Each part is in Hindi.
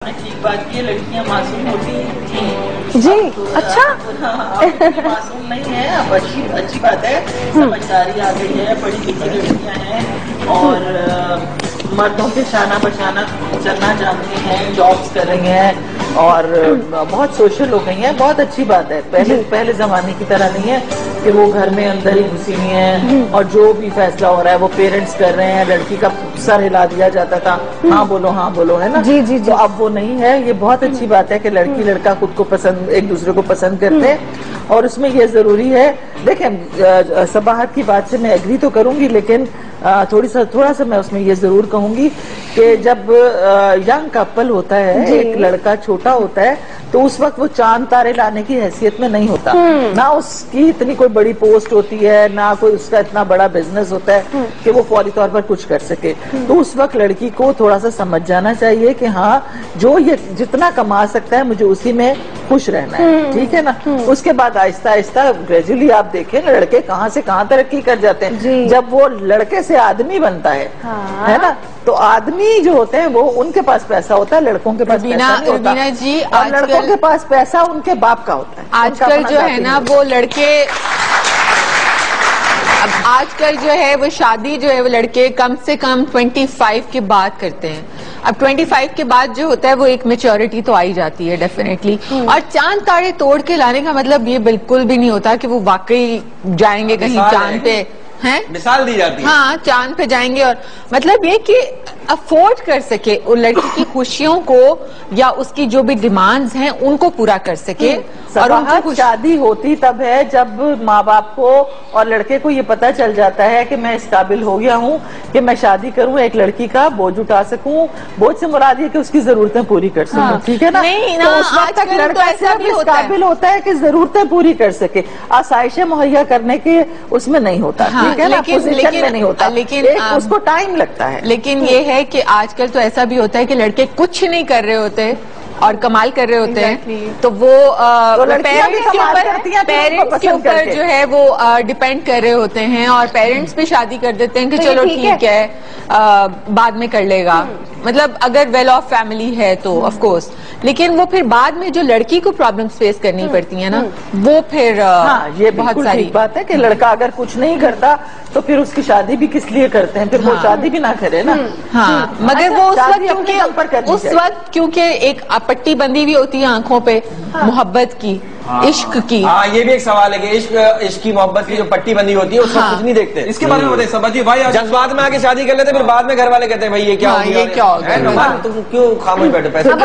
ठीक बात की, लड़कियां मासूम होती थी जी। अच्छा, मासूम नहीं है, अब अच्छी बात है, समझदारी आ गई है, पढ़ी लिखी लड़कियां हैं और मर्दों के शाना बशाना चलना जानती हैं, जॉब्स कर रही हैं और बहुत सोशल हो गई हैं। बहुत अच्छी बात है। पहले जमाने की तरह नहीं है कि वो घर में अंदर ही घुसी हुई हैं और जो भी फैसला हो रहा है वो पेरेंट्स कर रहे हैं। लड़की का सर हिला दिया जाता था, हाँ बोलो, है ना। जी जी जी। तो अब वो नहीं है। ये बहुत अच्छी बात है कि लड़की लड़का खुद को पसंद, एक दूसरे को पसंद करते हैं और उसमें ये जरूरी है। देखें, सबाहत की बात से मैं एग्री तो करूंगी, लेकिन थोड़ा सा मैं उसमें ये जरूर कहूंगी कि जब यंग कपल होता है, एक लड़का छोटा होता है, तो उस वक्त वो चांद तारे लाने की हैसियत में नहीं होता। ना उसकी इतनी कोई बड़ी पोस्ट होती है, ना कोई उसका इतना बड़ा बिजनेस होता है कि वो फौरी तौर पर कुछ कर सके। तो उस वक्त लड़की को थोड़ा सा समझ जाना चाहिए कि हाँ, जो ये जितना कमा सकता है मुझे उसी में खुश रहना है, ठीक है ना। उसके बाद आहिस्ता आहिस्ता ग्रेजुअली आप देखें लड़के कहाँ से कहाँ तरक्की कर जाते हैं। जब वो लड़के से आदमी बनता है ना, तो आदमी जो होते हैं वो उनके पास पैसा होता है, लड़कों के पास पैसा नहीं होता जी। और लड़कों के पास पैसा उनके बाप का होता है। आजकल जो है ना वो लड़के, अब आजकल जो है वो शादी जो है वो लड़के कम से कम 25 के बाद करते हैं। अब 25 के बाद जो होता है वो एक मेच्योरिटी तो आई जाती है डेफिनेटली। और चांद तारे तोड़ के लाने का मतलब ये बिल्कुल भी नहीं होता कि वो वाकई जाएंगे कहीं चांद पे, हैं? मिसाल दी जाती है। हाँ, चांद पे जाएंगे और मतलब ये कि अफोर्ड कर सके उन लड़की की खुशियों को या उसकी जो भी डिमांड्स हैं उनको पूरा कर सके। और उनको शादी होती तब है जब माँ बाप को और लड़के को ये पता चल जाता है कि मैं इस काबिल हो गया हूँ कि मैं शादी करूँ, एक लड़की का बोझ उठा सकूं। बोझ से मुराद ये कि उसकी जरूरतें पूरी कर सकूं। हाँ। ठीक है ना। नहीं ना, तो उस वक्त तक लड़का सिर्फ इस काबिल होता है कि जरूरतें पूरी कर सके, आसाइशें मुहैया करने के उसमें नहीं होता। हाँ, ठीक है ना, पोजीशन में नहीं होता, लेकिन उसको टाइम लगता है। लेकिन ये है कि आजकल तो ऐसा भी होता है कि लड़के कुछ नहीं कर रहे होते और कमाल कर रहे होते हैं, तो वो पेरेंट्स के ऊपर जो है वो डिपेंड कर रहे होते हैं और पेरेंट्स भी शादी कर देते हैं कि तो चलो ठीक है बाद में कर लेगा। मतलब अगर वेल ऑफ फैमिली है तो ऑफ कोर्स, लेकिन वो फिर बाद में जो लड़की को प्रॉब्लम्स फेस करनी पड़ती है ना, वो फिर ये बहुत सारी बात है कि लड़का अगर कुछ नहीं करता तो फिर उसकी शादी भी किस लिए करते हैं, फिर वो शादी भी ना करे ना। हाँ, मगर वो उस वक्त क्योंकि एक पट्टी बंदी हुई होती है आंखों पे मोहब्बत की, इश्क की। हाँ, ये भी एक सवाल है कि इश्क की मोहब्बत की जो पट्टी बंदी होती है उसको कुछ नहीं देखते। इसके बारे में बताइए सबजी भाई। जज्बात में आके शादी कर लेते फिर बाद में घर वाले कहते हैं भाई ये क्या हो गया, तुम क्यों खामोश बैठे पैसे। जब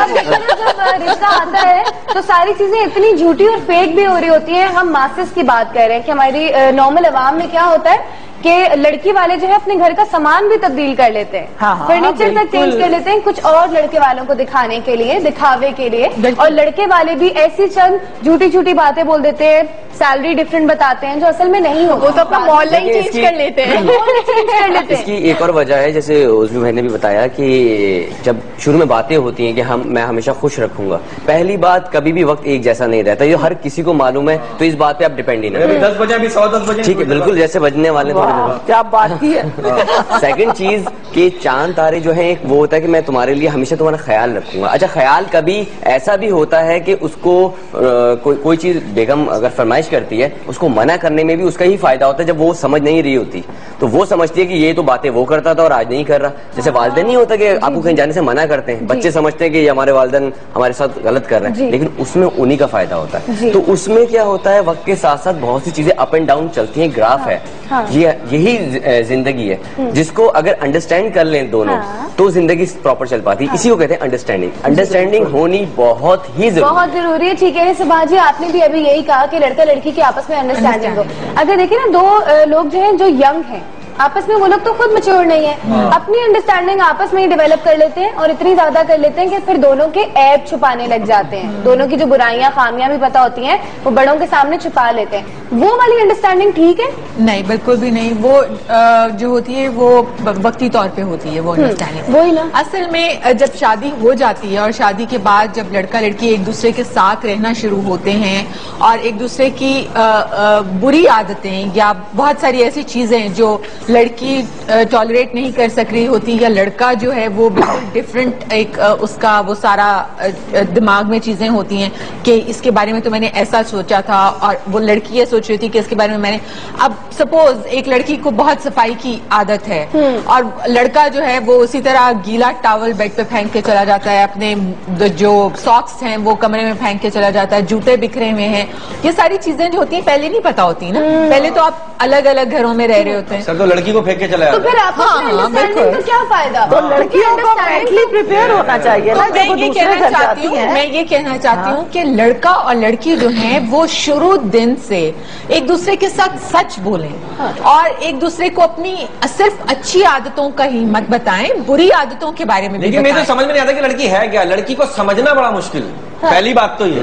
रिश्ता आता है तो सारी चीजें इतनी झूठी और फेक भी हो रही होती है। हम मासेस की बात कर रहे हैं कि हमारी नॉर्मल अवाम में क्या होता है कि लड़की वाले जो है अपने घर का सामान भी तब्दील कर लेते हैं, फर्नीचर तक चेंज कर लेते हैं कुछ और लड़के वालों को दिखाने के लिए, दिखावे के लिए। और लड़के वाले भी ऐसी चंद झूठी झूठी बातें बोल देते हैं, सैलरी डिफरेंट बताते हैं जो असल में नहीं होता। वो तो अपना मॉडल ही चेंज कर लेते हैं। इसकी एक और वजह है, जैसे उर्मी भाई ने भी बताया कि जब शुरू में बातें होती हैं कि मैं हमेशा खुश रखूंगा, पहली बात कभी भी वक्त एक जैसा नहीं रहता, ये हर किसी को मालूम है। तो इस बात पे आप डिपेंड ही नहीं। 10 बजे भी 110 बजे ठीक है, बिल्कुल जैसे बजने वाले। क्या बात की है। सेकंड चीज कि चांद तारे जो है एक वो होता है कि मैं तुम्हारे लिए हमेशा तुम्हारा ख्याल रखूंगा। अच्छा, ख्याल कभी ऐसा भी होता है कि उसको कोई चीज बेगम अगर फरमाइश करती है उसको मना करने में भी उसका ही फायदा होता है। जब वो समझ नहीं रही होती तो वो समझती है कि ये तो बातें वो करता था और आज नहीं कर रहा। जैसे वालिदैन नहीं होता कि आपको कहीं जाने से मना करते हैं, बच्चे समझते हैं कि ये हमारे वालिदैन हमारे साथ गलत कर रहे हैं, लेकिन उसमें उन्हीं का फायदा होता है। तो उसमें क्या होता है, वक्त के साथ साथ बहुत सी चीजें अप एंड डाउन चलती हैं, ग्राफ है। यही जिंदगी है जिसको अगर अंडरस्टैंड कर लें दोनों तो जिंदगी प्रॉपर चल पाती है। इसी को कहते हैं अंडरस्टैंडिंग। अंडरस्टैंडिंग होनी बहुत ही जरूरी है। ठीक है सुभाष जी, आपने भी अभी यही कहा कि लड़का लड़की के आपस में अंडरस्टैंडिंग हो। अगर देखिए ना, दो लोग जो हैं जो यंग हैं आपस में, वो लोग तो खुद मैच्योर नहीं है, अपनी अंडरस्टैंडिंग आपस में ही डेवलप कर लेते हैं और इतनी ज्यादा कर लेते हैं कि फिर दोनों के ऐब छुपाने लग जाते हैं। दोनों की जो बुराइयां खामियां भी पता होती हैं वो बड़ों के सामने छुपा लेते हैं। वो वाली अंडरस्टैंडिंग ठीक है? नहीं, बिल्कुल भी नहीं। वो जो होती है वो वक्ती तौर पे होती है वो अंडरस्टैंडिंग। वही ना, असल में जब शादी हो जाती है और शादी के बाद जब लड़का लड़की एक दूसरे के साथ रहना शुरू होते हैं और एक दूसरे की बुरी आदतें या बहुत सारी ऐसी चीजें जो लड़की टॉलरेट नहीं कर सक रही होती या लड़का जो है वो बिल्कुल डिफरेंट एक उसका वो सारा दिमाग में चीजें होती हैं कि इसके बारे में तो मैंने ऐसा सोचा था और वो लड़की ये सोच रही थी कि इसके बारे में मैंने। अब सपोज एक लड़की को बहुत सफाई की आदत है और लड़का जो है वो उसी तरह गीला टॉवल बेड पे फेंक के चला जाता है, अपने जो सॉक्स हैं वो कमरे में फेंक के चला जाता है, जूते बिखरे हुए हैं। ये सारी चीजें जो होती हैं पहले नहीं पता होती ना, पहले तो आप अलग अलग घरों में रह रहे होते हैं। सर तो लड़की को फेंक के चला जाता है। तो फिर आप बिल्कुल तो क्या फायदा? तो लड़कियों को मेंटली प्रिपेयर होना चाहिए। मैं ये कहना चाहती हूँ कि लड़का और लड़की जो है वो शुरू दिन से एक दूसरे के साथ सच बोलें और एक दूसरे को अपनी सिर्फ अच्छी आदतों का ही मत बताएं, बुरी आदतों के बारे में। लेकिन मुझे तो समझ में नहीं आता कि लड़की है क्या। लड़की को समझना बड़ा मुश्किल। पहली बात तो ये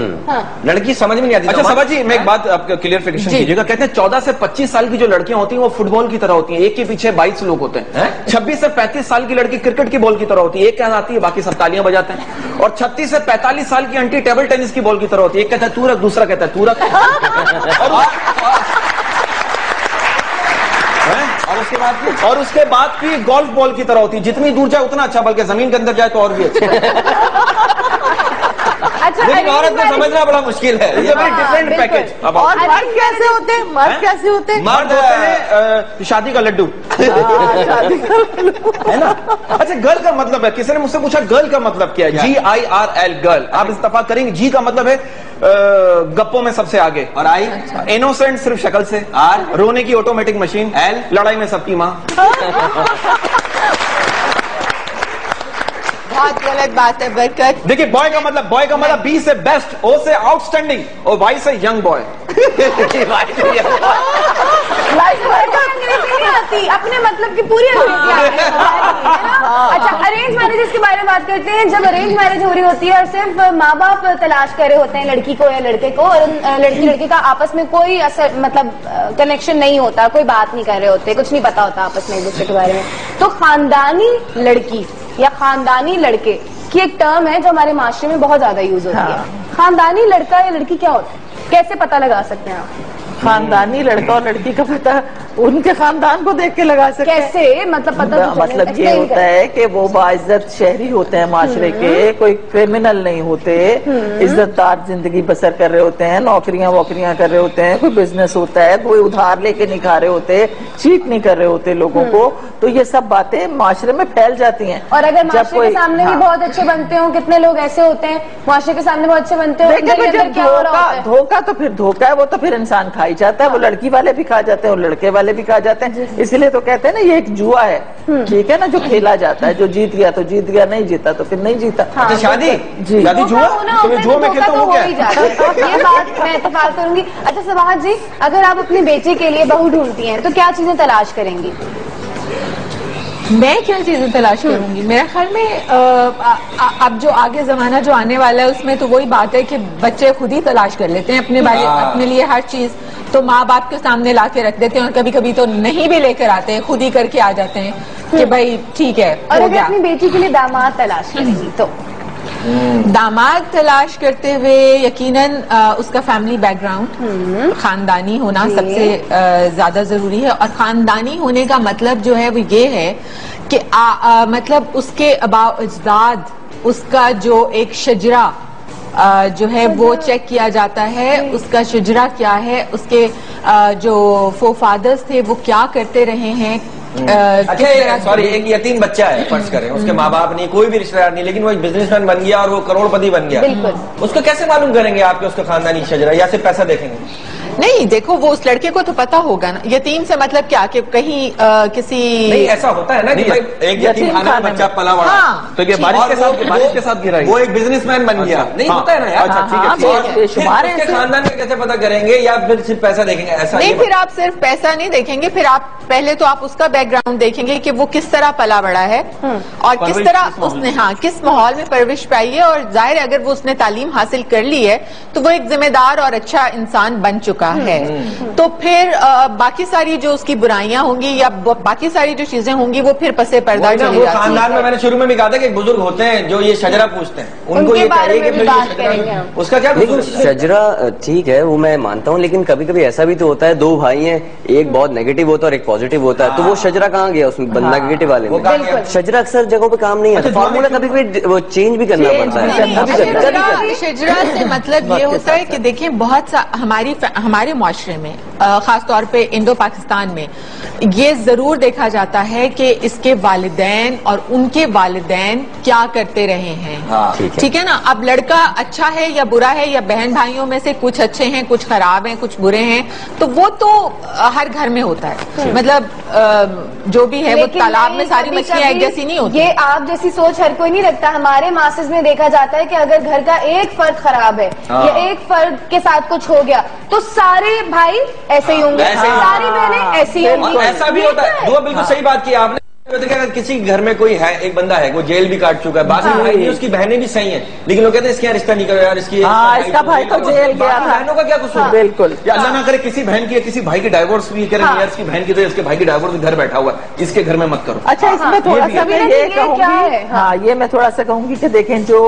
लड़की समझ में नहीं आती। अच्छा सबा जी, मैं एक बात आपका क्लियरफिकेशन कीजिएगा। कहते हैं 14 से 25 साल की जो लड़कियां होती हैं वो फुटबॉल की तरह होती हैं, एक के पीछे 22 लोग होते हैं। 26 से 35 साल की लड़की क्रिकेट की बॉल की तरह होती है, एक कहना आती है बाकी सब तालियां बजाते हैं। और 36 से 45 साल की आंटी टेबल टेनिस की बॉल की तरह होती है, एक कहता है तू रख, दूसरा कहता है तू रख। और उसके बाद भी गोल्फ बॉल की तरह होती है, जितनी दूर जाए उतना अच्छा, बल्कि जमीन के अंदर जाए तो और भी अच्छा। अच्छा, लेकिन औरत को समझना बड़ा मुश्किल है। Different package. और मर्द कैसे होते हैं? मर्द कैसे होते हैं? मर्द होते हैं शादी का लड्डू, है ना। अच्छा गर्ल का मतलब है, किसी ने मुझसे पूछा गर्ल का मतलब क्या है? GIRL girl. आप इस्तेफाक करेंगे। जी का मतलब है गप्पों में सबसे आगे, और आई इनोसेंट सिर्फ शक्ल से, आर रोने की ऑटोमेटिक मशीन, एल लड़ाई में सबकी माँ। बहुत गलत बात है बरकत। देखिए बॉय का मतलब बी से बेस्ट, ओ से आउटस्टैंडिंग और वाई से यंग बॉय। अपने मतलब की पूरी अंग्रेजी आती है ना। अच्छा अरेंज मैरिजेस के बारे में बात करते हैं। जब अरेंज मैरिज हो रही होती है और सिर्फ माँ बाप तलाश कर रहे होते हैं लड़की को या लड़के को, और लड़की का आपस में कोई असर मतलब कनेक्शन नहीं होता, कोई बात नहीं कर रहे होते, कुछ नहीं पता होता आपस में एक दूसरे के बारे में, तो खानदानी लड़की या खानदानी लड़के की एक टर्म है जो हमारे माशरे में बहुत ज्यादा यूज होती है। खानदानी लड़का या लड़की क्या होता है, कैसे पता लगा सकते हैं आप? खानदानी लड़का और लड़की का पता उनके खानदान को देख के लगा सकते हैं। कैसे मतलब पता? मतलब ये होता है कि वो बाइज्जत शहरी होते हैं माशरे के, कोई क्रिमिनल नहीं होते, इज्जतदार जिंदगी बसर कर रहे होते हैं, नौकरियां वोकरियां कर रहे होते हैं, कोई बिजनेस होता है, कोई उधार लेके नहीं खा रहे होते, चीट नहीं कर रहे होते लोगों को। तो ये सब बातें माशरे में फैल जाती हैं। और अगर माशरे के सामने भी बहुत अच्छे बनते हो, कितने लोग ऐसे होते हैं माशरे के सामने बहुत अच्छे बनते हो, धोखा तो फिर धोखा है, वो तो फिर इंसान खाई जाता है, वो लड़की वाले भी खा जाते हैं और लड़के वाले भी खा जाते हैं। इसलिए तो कहते हैं ना ये एक जुआ है, ठीक है ना, जो खेला जाता है, जो जीत गया तो जीत गया, नहीं जीता तो फिर नहीं जीता। अच्छा शादी शादी जुआ, तुम्हें जुआ में खेलता हूँ क्या? ये बात मैं इत्तेफाक करूंगी। अच्छा सबाहत जी, अगर आप अपनी बेटी के लिए बहू ढूंढती हैं तो क्या चीजें तलाश करेंगी? मैं क्या चीजें तलाश करूंगी? मेरा ख्याल में अब जो आगे जमाना जो आने वाला है उसमें तो वही बात है कि बच्चे खुद ही तलाश कर लेते हैं अपने लिए हर चीज, तो माँ बाप के सामने ला के रख देते हैं और कभी कभी तो नहीं भी लेकर आते हैं, खुद ही करके आ जाते हैं कि भाई ठीक है। और अगर अपनी बेटी के लिए दामाद तलाश करेंगी तो? दामाद तलाश करते हुए यकीनन उसका फैमिली बैकग्राउंड खानदानी होना सबसे ज्यादा जरूरी है। और खानदानी होने का मतलब जो है वो ये है कि मतलब उसके अजदाद, उसका जो एक शजरा जो है वो चेक किया जाता है, उसका शजरा क्या है, उसके जो फोफादर्स थे वो क्या करते रहे हैं। अच्छा सॉरी, एक यतीम बच्चा है फर्ज करें, उसके माँ बाप नहीं, कोई भी रिश्तेदार नहीं, लेकिन वो एक बिजनेसमैन बन गया और वो करोड़पति बन गया, उसको कैसे मालूम करेंगे आपके उसका खानदानी शजरा, या सिर्फ पैसा देखेंगे? नहीं देखो, वो उस लड़के को तो पता होगा ना। यतीम से मतलब क्या कि कहीं किसी नहीं ऐसा होता है ना कि भाई एक यतीम खाना में बच्चा पला बड़ा, तो ये बारिश के साथ गिरा, वो एक बिजनेसमैन बन गया, नहीं होता है ना यार। उसके खानदान में कैसे पता करेंगे, या फिर सिर्फ पैसा देखेंगे? ऐसा नहीं, फिर आप सिर्फ पैसा नहीं देखेंगे, फिर आप पहले तो आप उसका बैकग्राउंड देखेंगे कि वो किस तरह पला बड़ा है और किस तरह उसने किस माहौल में परवरिश पाई है। और जाहिर है अगर वो उसने तालीम हासिल कर ली है तो वो एक जिम्मेदार और अच्छा इंसान बन चुका है। तो फिर बाकी सारी जो उसकी बुराइयां होंगी या बाकी सारी जो चीजें होंगी वो फिर पसे पर्दा चली जाती है। खानदान में मैंने शुरू में भी कहा था कि एक बुजुर्ग होते हैं जो ये शजरा पूछते हैं, उनको ये चाहिए कि उसका क्या? लेकिन शजरा ठीक है वो मैं मानता हूँ, लेकिन कभी कभी ऐसा भी तो होता है, दो भाई हैं, एक बहुत नेगेटिव होता है और एक पॉजिटिव होता है, तो वो शजरा शजरा कहाँ गया उसमें बंदा नेगेटिव वाले में? शजरा अक्सर जगहों पे काम नहीं है, फॉर्मूला कभी भी वो चेंज भी करना पड़ता है। शजरा से मतलब ये होता है कि देखिए बहुत हमारे मुआशरे में खासतौर पे इंडो पाकिस्तान में ये जरूर देखा जाता है कि इसके वालिदैन और उनके वालिदैन क्या करते रहे हैं। ठीक है ना। अब लड़का अच्छा है या बुरा है, या बहन भाइयों में से कुछ अच्छे हैं, कुछ खराब हैं, कुछ बुरे हैं, तो वो तो हर घर में होता है। मतलब जो भी है वो तालाब में सारी मछलियां एक जैसी नहीं होती। ये आप जैसी सोच हर कोई नहीं रखता। हमारे मासेस में देखा जाता है कि अगर घर का एक फर्द खराब है या एक फर्द के साथ कुछ हो गया तो सारे भाई ऐसे ही होंगे, सारी बहनें ऐसी ही होंगी। ऐसा भी होता है। दुआ बिल्कुल सही बात की आपने। देखिए अगर किसी घर में कोई है, एक बंदा है वो जेल भी काट चुका है, बाकी भाई नहीं, उसकी बहनें भी सही हैं, लेकिन लोग कहते हैं इसके यहाँ रिश्ता नहीं करो यार, इसकी इसका भाई तो जेल गया था, बहनों का क्या कसूर? बिल्कुल। या अल्लाह ना करे किसी बहन की या किसी भाई की डाइवोर्स भी करें, यार इसकी बहन की तो इसके भाई की डाइवोर्स घर बैठा हुआ है, इसके घर में मत करो। अच्छा, इसमें थोड़ा सा मैं ये कहूंगी, हाँ ये मैं थोड़ा सा कहूंगी कि देखें जो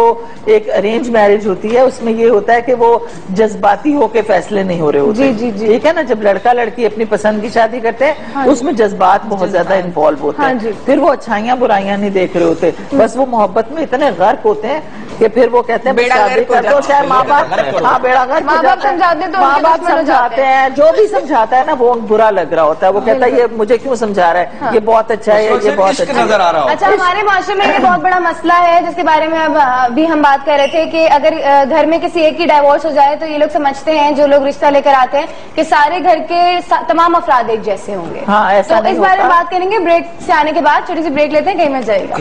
एक अरेंज मैरिज होती है उसमें ये होता है कि वो जज्बाती होके फैसले नहीं हो रहे होते। जी। ठीक है ना। जब लड़का लड़की अपनी पसंद की शादी करते हैं उसमें जज्बात बहुत ज्यादा इन्वॉल्व होते हैं, फिर वो अच्छाइयाँ बुराइयां नहीं देख रहे होते, बस वो मोहब्बत में इतने गर्क होते हैं कि फिर वो कहते हैं शादी कर दो, चाहे माँ बाप बेड़ा गर्क माँ बाप समझाते तो माँ बाप समझाते हैं, जो भी समझाता है ना वो बुरा लग रहा होता है, वो कहता है ये मुझे क्यों समझा रहा है, ये बहुत अच्छा है, ये बहुत अच्छा नजर आ रहा है। अच्छा, हमारे माशरे में ये बहुत बड़ा मसला है जिसके बारे में अभी हम बात कर रहे थे कि अगर घर में किसी एक की डाइवोर्स हो जाए तो ये लोग समझते हैं, जो लोग रिश्ता लेकर आते हैं, कि सारे घर के तमाम अफराद एक जैसे होंगे। हाँ, ऐसा तो इस बारे में बात करेंगे ब्रेक से आने के बाद। छोटी सी ब्रेक लेते हैं, कहीं मत जाएगा।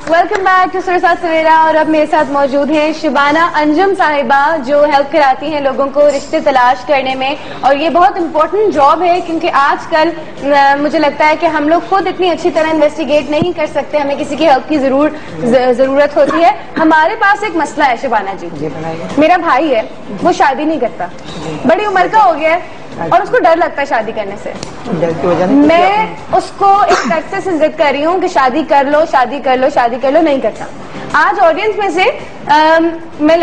वेलकम बैक टू सुरसा सवेरा। और अब मेरे साथ मौजूद हैं शिबाना अंजुम साहिबा, जो हेल्प कराती हैं लोगों को रिश्ते तलाश करने में, और ये बहुत इम्पोर्टेंट जॉब है क्योंकि आजकल मुझे लगता है कि हम लोग खुद इतनी अच्छी तरह इन्वेस्टिगेट नहीं कर सकते, हमें किसी की हेल्प की जरूरत होती है। हमारे पास एक मसला है शिबाना जी, मेरा भाई है, वो शादी नहीं करता, बड़ी उम्र का हो गया है और उसको डर लगता है शादी करने से। मैं उसको एक तरह से जिद कर रही हूँ कि शादी कर लो, शादी कर लो, शादी कर लो, नहीं करता। आज ऑडियंस में से मैं